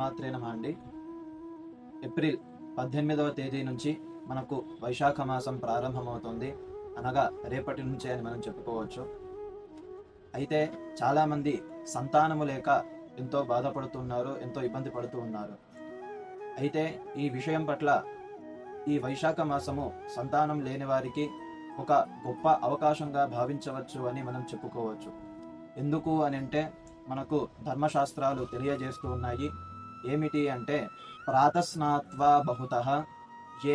శ్రీమాత్రే నమః అండి. ఏప్రిల్ 18వ తేదీ నుంచి మనకు వైశాఖ మాసం ప్రారంభమవుతుంది. అనగా రేపటి నుంచే అని మనం చెప్పుకోవచ్చు. అయితే చాలామంది సంతానము లేక ఎంతో బాధపడుతున్నారు, ఎంతో ఇబ్బంది పడుతూ ఉన్నారు. అయితే ఈ విషయం పట్ల ఈ వైశాఖ మాసము సంతానం లేని వారికి ఒక గొప్ప అవకాశంగా భావించవచ్చు అని మనం చెప్పుకోవచ్చు. ఎందుకు అని అంటే మనకు ధర్మశాస్త్రాలు తెలియజేస్తూ ఉన్నాయి. ఏమిటి అంటే ప్రాతస్నాత్వా బహుతః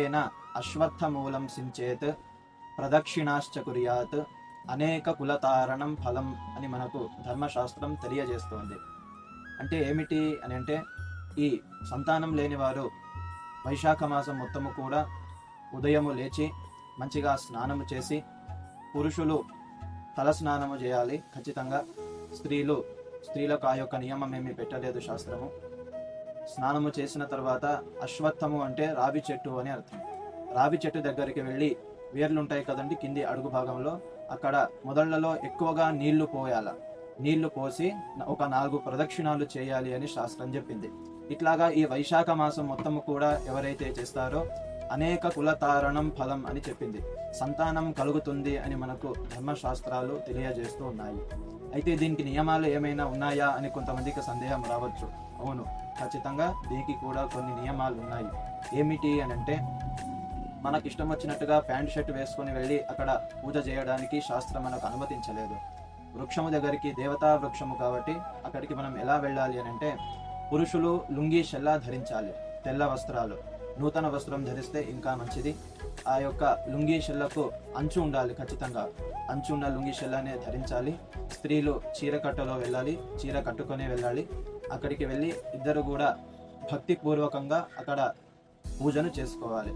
ఏన అశ్వత్థమూలం సించేత్ ప్రదక్షిణాశ్చ కుర్యాత్ అనేక కులతారణం ఫలం అని మనకు ధర్మశాస్త్రం తెలియజేస్తోంది. అంటే ఏమిటి అని అంటే ఈ సంతానం లేని వారు వైశాఖ మాసం మొత్తము కూడా ఉదయము లేచి మంచిగా స్నానము చేసి, పురుషులు తల స్నానము చేయాలి ఖచ్చితంగా. స్త్రీలకు ఆ యొక్క నియమం ఏమీ పెట్టలేదు శాస్త్రము. స్నానము చేసిన తర్వాత అశ్వత్థము అంటే రావి చెట్టు అని అర్థం. రావి చెట్టు దగ్గరికి వెళ్ళి, వేర్లు ఉంటాయి కదండి కింది అడుగు భాగంలో, అక్కడ మొదళ్లలో ఎక్కువగా నీళ్లు పోయాల. నీళ్లు పోసి ఒక 4 ప్రదక్షిణాలు చేయాలి అని శాస్త్రం చెప్పింది. ఇట్లాగా ఈ వైశాఖ మాసం మొత్తము కూడా ఎవరైతే చేస్తారో అనేక కులతారణం ఫలం అని చెప్పింది. సంతానం కలుగుతుంది అని మనకు ధర్మశాస్త్రాలు తెలియజేస్తూ ఉన్నాయి. అయితే దీనికి నియమాలు ఏమైనా ఉన్నాయా అని కొంతమందికి సందేహం రావచ్చు. అవును, ఖచ్చితంగా దీనికి కూడా కొన్ని నియమాలు ఉన్నాయి. ఏమిటి అని అంటే మనకి ఇష్టం వచ్చినట్టుగా ప్యాంట్ షర్ట్ వేసుకొని వెళ్ళి అక్కడ పూజ చేయడానికి శాస్త్రం మనకు అనుమతించలేదు. వృక్షము దగ్గరికి, దేవతా వృక్షము కాబట్టి అక్కడికి మనం ఎలా వెళ్ళాలి అని అంటే పురుషులు లుంగీ షెల్లా ధరించాలి, తెల్ల వస్త్రాలు. నూతన వస్త్రం ధరిస్తే ఇంకా మంచిది. ఆ యొక్క లుంగీ షెల్లకు అంచు ఉండాలి ఖచ్చితంగా. అంచు ఉన్న లుంగీ షెల్లానే ధరించాలి. స్త్రీలు చీర కట్టలో వెళ్ళాలి, చీర కట్టుకునే వెళ్ళాలి. అక్కడికి వెళ్ళి ఇద్దరు కూడా భక్తిపూర్వకంగా అక్కడ పూజను చేసుకోవాలి.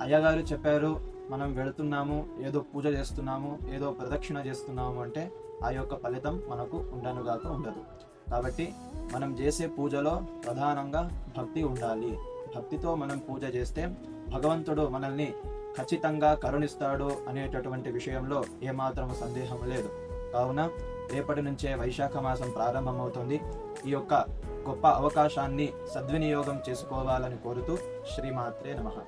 అయ్యగారు చెప్పారు, మనం వెళుతున్నాము, ఏదో పూజ చేస్తున్నాము, ఏదో ప్రదక్షిణ చేస్తున్నాము అంటే ఆ యొక్క ఫలితం మనకు ఉండదు. కాబట్టి మనం చేసే పూజలో ప్రధానంగా భక్తి ఉండాలి. భక్తితో మనం పూజ చేస్తే భగవంతుడు మనల్ని ఖచ్చితంగా కరుణిస్తాడు అనేటటువంటి విషయంలో ఏమాత్రం సందేహం లేదు. కావున రేపటి నుంచే వైశాఖ మాసం ప్రారంభమవుతుంది. ఈ యొక్క గొప్ప అవకాశాన్ని సద్వినియోగం చేసుకోవాలని కోరుతూ శ్రీమాత్రే నమః.